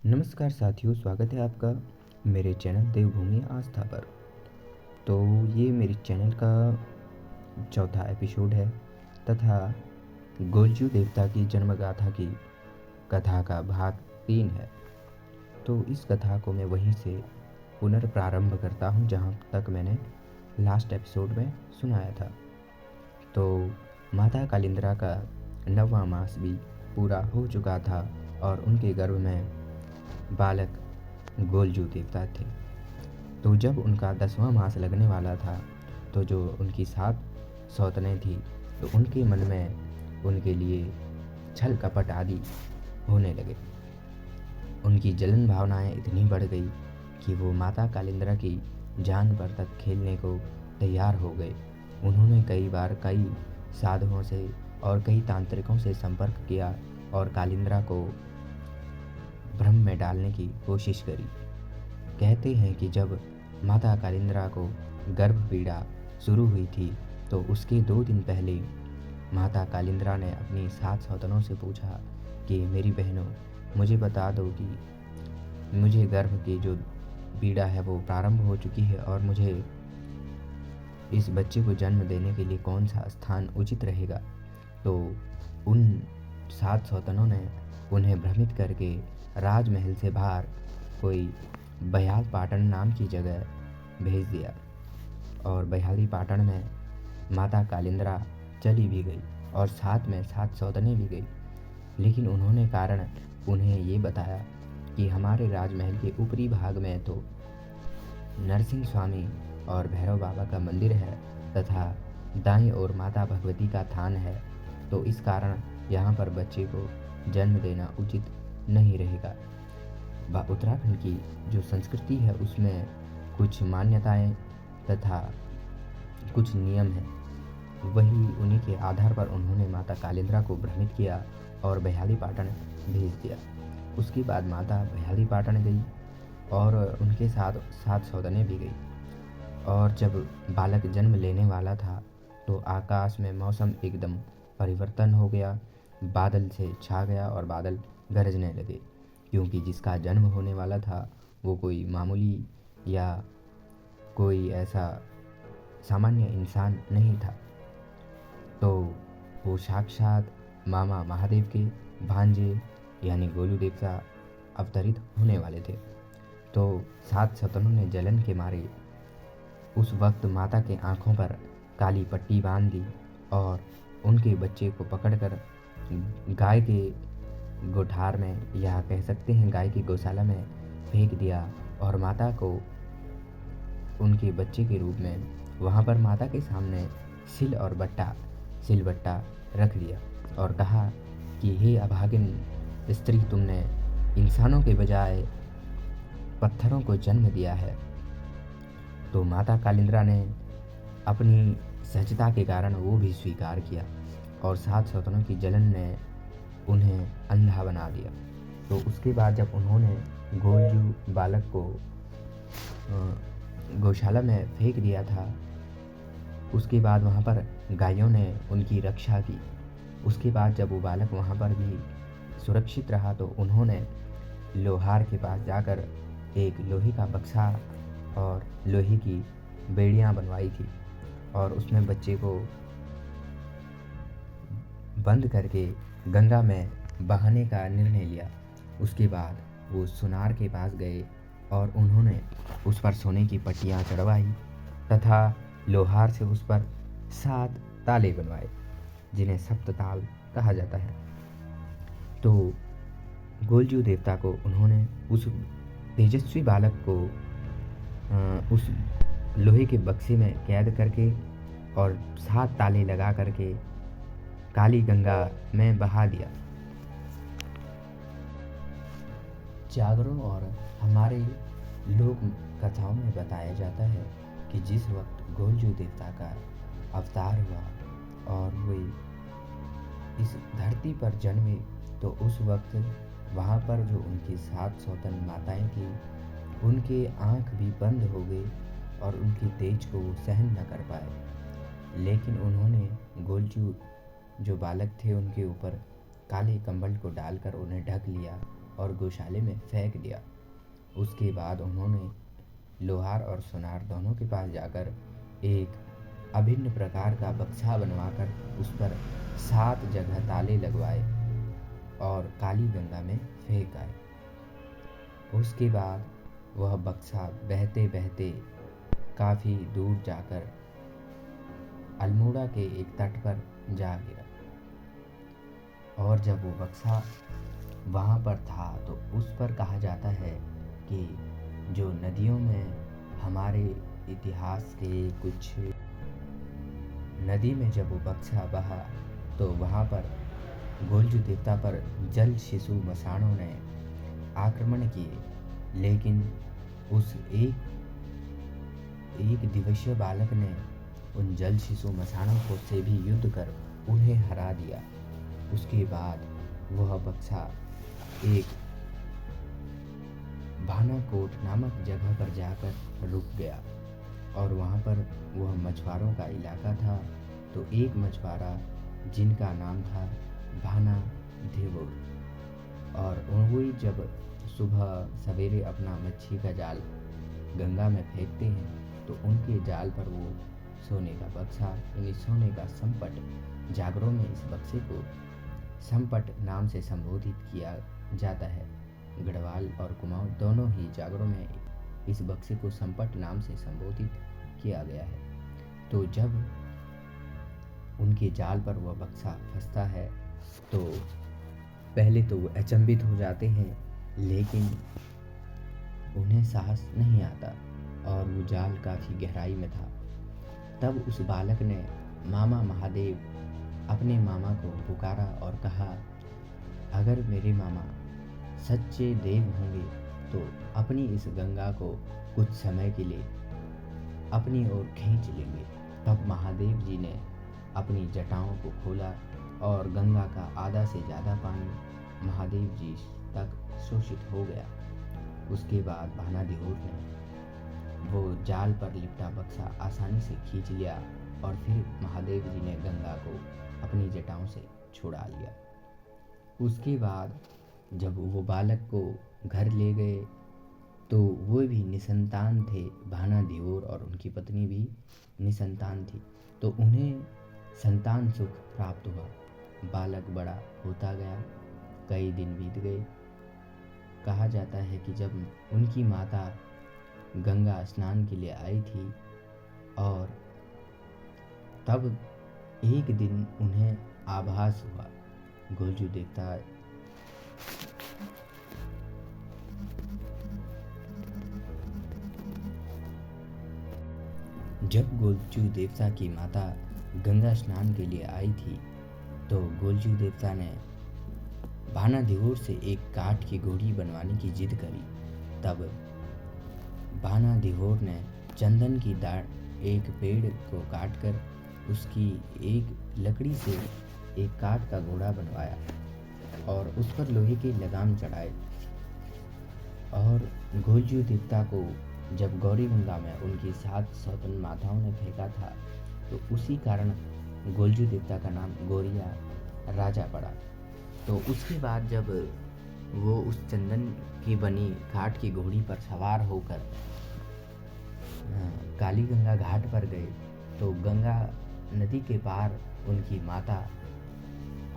नमस्कार साथियों, स्वागत है आपका मेरे चैनल देवभूमि आस्था पर। तो ये मेरे चैनल का चौथा एपिसोड है तथा गोलजू देवता की जन्मगाथा की कथा का भाग 3 है। तो इस कथा को मैं वहीं से पुनर्प्रारंभ करता हूँ जहाँ तक मैंने लास्ट एपिसोड में सुनाया था। तो माता कालिंद्रा का 9वां मास भी पूरा हो चुका था और उनके गर्भ में बालक गोलजू देवता थे। तो जब उनका 10वां मास लगने वाला था तो जो उनकी 7 सौतनें थी तो उनके मन में उनके लिए छल कपट आदि होने लगे। उनकी जलन भावनाएं इतनी बढ़ गई कि वो माता कालिंद्रा की जान पर तक खेलने को तैयार हो गए। उन्होंने कई बार कई साधुओं से और कई तांत्रिकों से संपर्क किया और कालिंद्रा को भ्रम में डालने की कोशिश करी। कहते हैं कि जब माता कालिंद्रा को गर्भ पीड़ा शुरू हुई थी तो उसके 2 दिन पहले माता कालिंद्रा ने अपनी 7 सौतनों से पूछा कि मेरी बहनों, मुझे बता दो कि मुझे गर्भ की जो पीड़ा है वो प्रारंभ हो चुकी है और मुझे इस बच्चे को जन्म देने के लिए कौन सा स्थान उचित रहेगा। तो उन 7 सौतनों ने उन्हें भ्रमित करके राजमहल से बाहर कोई बयाल पाटन नाम की जगह भेज दिया और बयाली पाटन में माता कालिंद्रा चली भी गई और साथ में 7 सौतनें भी गई। लेकिन उन्होंने कारण उन्हें ये बताया कि हमारे राजमहल के ऊपरी भाग में तो नरसिंह स्वामी और भैरव बाबा का मंदिर है तथा दाईं ओर माता भगवती का थान है, तो इस कारण यहाँ पर बच्चे को जन्म देना उचित नहीं रहेगा। उत्तराखंड की जो संस्कृति है उसमें कुछ मान्यताएं तथा कुछ नियम हैं, वही उन्हीं के आधार पर उन्होंने माता कालिंद्रा को भ्रमित किया और बयाली पाटन भेज दिया। उसके बाद माता बयाली पाटन गई और उनके साथ 7 सौतनें भी गई। और जब बालक जन्म लेने वाला था तो आकाश में मौसम एकदम परिवर्तन हो गया, बादल से छा गया और बादल गरजने लगे, क्योंकि जिसका जन्म होने वाला था वो कोई मामूली या कोई ऐसा सामान्य इंसान नहीं था। तो वो साक्षात मामा महादेव के भांजे यानी गोलू देवता अवतरित होने वाले थे। तो 7 सौतनों ने जलन के मारे उस वक्त माता के आँखों पर काली पट्टी बांध दी और उनके बच्चे को पकड़कर गाय के गोठार में या कह सकते हैं गाय की गौशाला में फेंक दिया और माता को उनके बच्चे के रूप में वहाँ पर माता के सामने सिलबट्टा रख दिया और कहा कि हे अभागिन स्त्री, तुमने इंसानों के बजाय पत्थरों को जन्म दिया है। तो माता कालिंद्रा ने अपनी सहजता के कारण वो भी स्वीकार किया और 7 सौतनों की जलन ने उन्हें अंधा बना दिया। तो उसके बाद जब उन्होंने गोलजू बालक को गौशाला में फेंक दिया था, उसके बाद वहाँ पर गायों ने उनकी रक्षा की। उसके बाद जब वो बालक वहाँ पर भी सुरक्षित रहा तो उन्होंने लोहार के पास जाकर एक लोहे का बक्सा और लोहे की बेड़ियाँ बनवाई थी और उसमें बच्चे को बंद करके गंगा में बहाने का निर्णय लिया। उसके बाद वो सुनार के पास गए और उन्होंने उस पर सोने की पट्टियाँ चढ़वाई तथा लोहार से उस पर 7 ताले बनवाए, जिन्हें सप्तताल कहा जाता है। तो गोलजू देवता को उन्होंने उस तेजस्वी बालक को उस लोहे के बक्से में कैद करके और 7 ताले लगा करके काली गंगा में बहा दिया। जागरों और हमारे लोक कथाओं में बताया जाता है कि जिस वक्त गोलजू देवता का अवतार हुआ और वे इस धरती पर जन्मे तो उस वक्त वहाँ पर जो उनकी 7 सौतन माताएं थी उनके आँख भी बंद हो गई और उनकी तेज को वो सहन न कर पाए। लेकिन उन्होंने गोलजू जो बालक थे उनके ऊपर काले कंबल को डालकर उन्हें ढक लिया और गौशाले में फेंक दिया। उसके बाद उन्होंने लोहार और सुनार दोनों के पास जाकर एक अभिन्न प्रकार का बक्सा बनवाकर उस पर 7 जगह ताले लगवाए और काली गंगा में फेंक आए। उसके बाद वह बक्सा बहते बहते काफ़ी दूर जाकर अल्मोड़ा के एक तट पर जा गिरा। और जब वो बक्सा वहाँ पर था तो उस पर कहा जाता है कि जो नदियों में हमारे इतिहास के कुछ नदी में जब वो बक्सा बहा तो वहाँ पर गोलजू देवता पर जल शिशु मसाणों ने आक्रमण किए, लेकिन उस एक दिवसीय बालक ने उन जल शिशु मसाणों को से भी युद्ध कर उन्हें हरा दिया। उसके बाद वह बक्सा एक भानाकोट नामक जगह पर जाकर रुक गया और वहाँ पर वह मछुआरों का इलाका था। तो एक मछुआरा जिनका नाम था भाना देवोर, और वही जब सुबह सवेरे अपना मच्छी का जाल गंगा में फेंकते हैं तो उनके जाल पर वो सोने का बक्सा यानी सोने का संपट, जागरों में इस बक्से को संपट नाम से संबोधित किया जाता है। गढ़वाल और कुमाऊं दोनों ही जागरों में इस बक्से को संपट नाम से संबोधित किया गया है। तो जब उनके जाल पर वह बक्सा फंसता है तो पहले तो वो अचंभित हो जाते हैं, लेकिन उन्हें साहस नहीं आता और वो जाल काफ़ी गहराई में था। तब उस बालक ने मामा महादेव अपने मामा को पुकारा और कहा, अगर मेरे मामा सच्चे देव होंगे तो अपनी इस गंगा को कुछ समय के लिए अपनी ओर खींच लेंगे। तब महादेव जी ने अपनी जटाओं को खोला और गंगा का आधा से ज़्यादा पानी महादेव जी तक शोषित हो गया। उसके बाद भाना देवोर ने वो जाल पर लिपटा बक्सा आसानी से खींच लिया और फिर महादेव जी ने गंगा को अपनी जटाओं से छुड़ा लिया। उसके बाद जब वो बालक को घर ले गए तो वो भी निसंतान थे। भाना देवोर और उनकी पत्नी भी निसंतान थी, तो उन्हें संतान सुख प्राप्त हुआ। बालक बड़ा होता गया, कई दिन बीत गए। कहा जाता है कि जब उनकी माता गंगा स्नान के लिए आई थी और तब एक दिन उन्हें आभास हुआ, गोलजू देवता जब गोलजू देवता की माता गंगा स्नान के लिए आई थी तो गोलजू देवता ने भाना देवोर से एक काठ की घोड़ी बनवाने की जिद करी। तब भाना देवोर ने चंदन की दाढ़ एक पेड़ को काटकर उसकी एक लकड़ी से एक काठ का घोड़ा बनवाया और उस पर लोहे की लगाम चढ़ाए। और गोलजू देवता को जब गौरी गंगा में उनकी 7 सौतन माताओं ने फेंका था तो उसी कारण गोलजू देवता का नाम गोरिया राजा पड़ा। तो उसके बाद जब वो उस चंदन की बनी काठ की घोड़ी पर सवार होकर काली गंगा घाट पर गए तो गंगा नदी के पार उनकी माता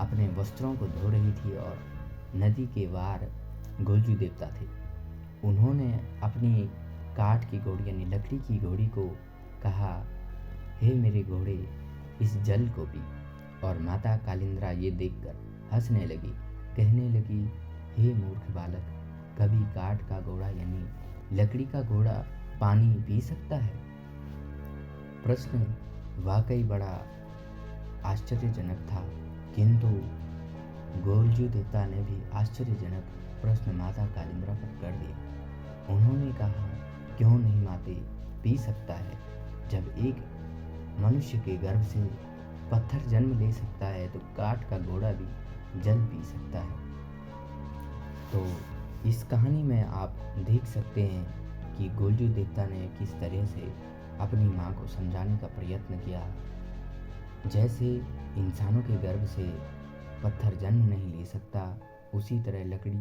अपने वस्त्रों को धो रही थी और नदी के पार गोलजू देवता थे। उन्होंने अपनी काठ की घोड़ी यानी लकड़ी की घोड़ी को कहा, हे मेरे घोड़े इस जल को पी। और माता कालिंद्रा ये देखकर हंसने लगी, कहने लगी, हे मूर्ख बालक, कभी काठ का घोड़ा यानी लकड़ी का घोड़ा पानी पी सकता है? प्रश्न वाकई बड़ा आश्चर्यजनक था, किंतु गोलजू देवता ने भी आश्चर्यजनक प्रश्न माता कालिंद्रा पर कर दिया। उन्होंने कहा, क्यों नहीं माते, पी सकता है। जब एक मनुष्य के गर्भ से पत्थर जन्म ले सकता है तो काठ का घोड़ा भी जल पी सकता है। तो इस कहानी में आप देख सकते हैं कि गोलजू देवता ने किस तरह से अपनी माँ को समझाने का प्रयत्न किया। जैसे इंसानों के गर्भ से पत्थर जन्म नहीं ले सकता, उसी तरह लकड़ी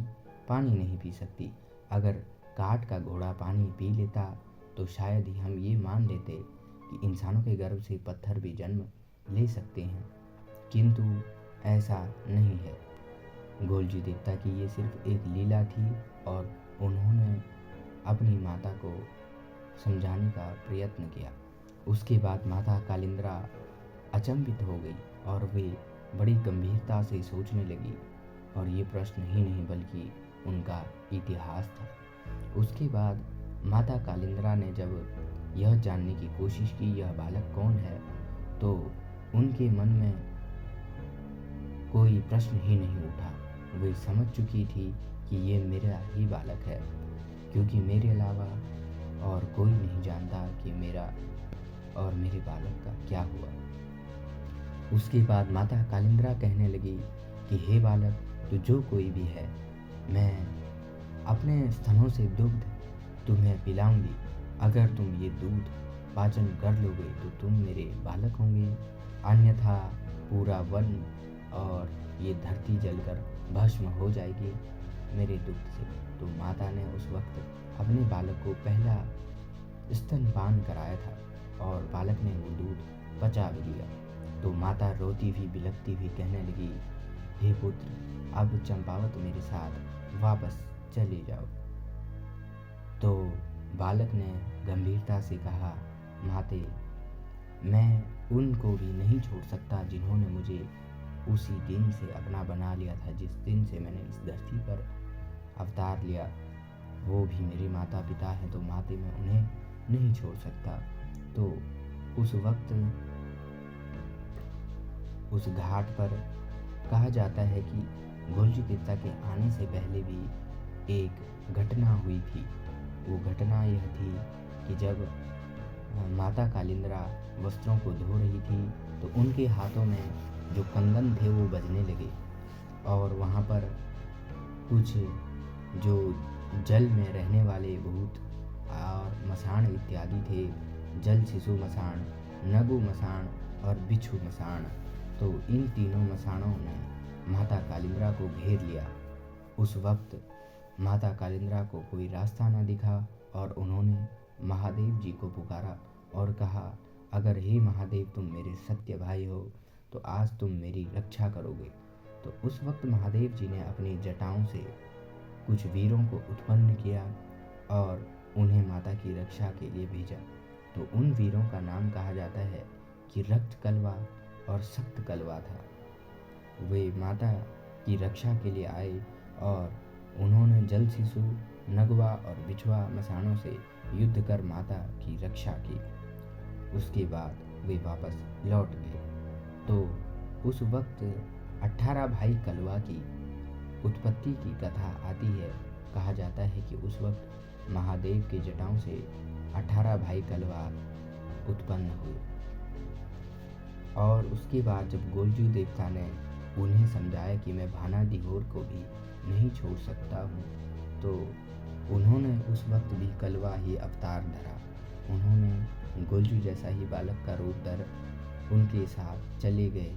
पानी नहीं पी सकती। अगर काठ का घोड़ा पानी पी लेता तो शायद ही हम ये मान लेते कि इंसानों के गर्भ से पत्थर भी जन्म ले सकते हैं, किंतु ऐसा नहीं है। गोलजू देवता की ये सिर्फ एक लीला थी और उन्होंने अपनी माता को समझाने का प्रयत्न किया। उसके बाद माता कालिंद्रा अचंभित हो गई और वे बड़ी गंभीरता से सोचने लगी, और ये प्रश्न ही नहीं बल्कि उनका इतिहास था। उसके बाद माता कालिंद्रा ने जब यह जानने की कोशिश की यह बालक कौन है, तो उनके मन में कोई प्रश्न ही नहीं उठा। वे समझ चुकी थी कि ये मेरा ही बालक है, क्योंकि मेरे अलावा और कोई नहीं जानता कि मेरा और मेरे बालक का क्या हुआ। उसके बाद माता कालिंद्रा कहने लगी कि हे बालक, तो जो कोई भी है, मैं अपने स्तनों से दुग्ध तुम्हें पिलाऊंगी। अगर तुम ये दूध पाचन कर लोगे तो तुम मेरे बालक होंगे, अन्यथा पूरा वन और ये धरती जलकर भस्म हो जाएगी मेरे दुग्ध से। तो माता ने उस वक्त अपने बालक को पहला स्तनपान कराया था और बालक ने वो दूध पचा भी लिया। तो माता रोती भी बिलखती भी कहने लगी, हे पुत्र, अब चंपावत मेरे साथ वापस चले जाओ। तो बालक ने गंभीरता से कहा, माते, मैं उनको भी नहीं छोड़ सकता जिन्होंने मुझे उसी दिन से अपना बना लिया था, जिस दिन से मैंने इस धरती पर अवतार लिया। वो भी मेरे माता पिता हैं, तो माते मैं उन्हें नहीं छोड़ सकता। तो उस वक्त उस घाट पर कहा जाता है कि गोलजू देवता के आने से पहले भी एक घटना हुई थी। वो घटना यह थी कि जब माता कालिंद्रा वस्त्रों को धो रही थी तो उनके हाथों में जो कंगन थे वो बजने लगे, और वहाँ पर कुछ जो जल में रहने वाले भूत और मसाण इत्यादि थे, जल शिशु मसाण, नगु मसाण और बिच्छू मसाण। तो इन तीनों मसाणों ने माता कालिंद्रा को घेर लिया। उस वक्त माता कालिंद्रा को कोई रास्ता न दिखा और उन्होंने महादेव जी को पुकारा और कहा, अगर हे महादेव तुम मेरे सत्य भाई हो तो आज तुम मेरी रक्षा करोगे। तो उस वक्त महादेव जी ने अपनी जटाओं से कुछ वीरों को उत्पन्न किया और उन्हें माता की रक्षा के लिए भेजा। तो उन वीरों का नाम कहा जाता है कि रक्त कलवा और सख्त कलवा था। वे माता की रक्षा के लिए आए और उन्होंने जल शिशु, नगवा और बिछुआ मसाणों से युद्ध कर माता की रक्षा की। उसके बाद वे वापस लौट गए। तो उस वक्त 18 भाई कलवा की उत्पत्ति की कथा आती है। कहा जाता है कि उस वक्त महादेव के जटाओं से 18 भाई कलवा उत्पन्न हुए, और उसके बाद जब गोलजू देवता ने उन्हें समझाया कि मैं भाना दिगोर को भी नहीं छोड़ सकता हूँ, तो उन्होंने उस वक्त भी कलवा ही अवतार धरा। उन्होंने गोलजू जैसा ही बालक का रूप धर उनके साथ चले गए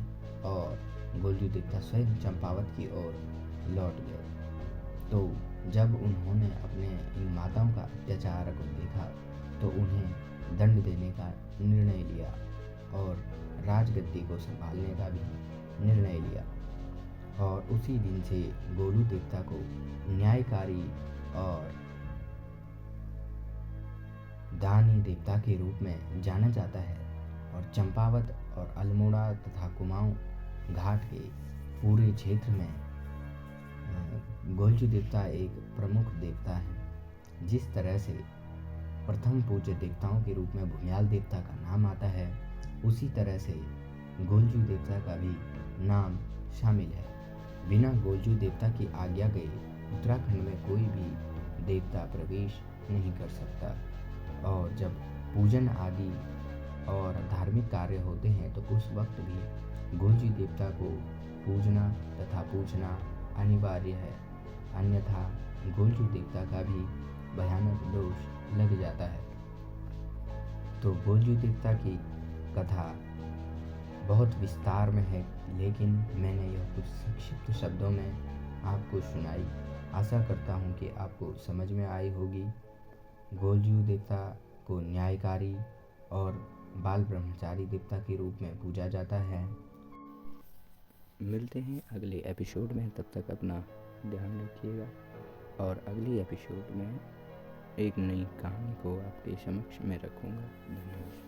और गोलजू देवता स्वयं चंपावत की ओर लौट गए। तो जब उन्होंने अपने इन माताओं का अत्याचार को देखा तो उन्हें दंड देने का निर्णय लिया और राजगद्दी को संभालने का भी निर्णय लिया। और उसी दिन से गोलू देवता को न्यायकारी और दानी देवता के रूप में जाना जाता है। और चंपावत और अल्मोड़ा तथा कुमाऊं घाट के पूरे क्षेत्र में गोलजू देवता एक प्रमुख देवता है। जिस तरह से प्रथम पूज्य देवताओं के रूप में भूमियाल देवता का नाम आता है, उसी तरह से गोलजू देवता का भी नाम शामिल है। बिना गोलजू देवता की आज्ञा के उत्तराखंड में कोई भी देवता प्रवेश नहीं कर सकता। और जब पूजन आदि और धार्मिक कार्य होते हैं तो उस वक्त भी गोलजू देवता को पूजना तथा पूछना अनिवार्य है, अन्यथा गोलजू देवता का भी भयानक दोष लग जाता है। तो गोलजू देवता की कथा बहुत विस्तार में है, लेकिन मैंने यह कुछ संक्षिप्त शब्दों में आपको सुनाई। आशा करता हूँ कि आपको समझ में आई होगी। गोलजू देवता को न्यायकारी और बाल ब्रह्मचारी देवता के रूप में पूजा जाता है। मिलते हैं अगले एपिसोड में, तब तक अपना ध्यान रखिएगा और अगले एपिसोड में एक नई कहानी को आपके समक्ष में रखूँगा। धन्यवाद।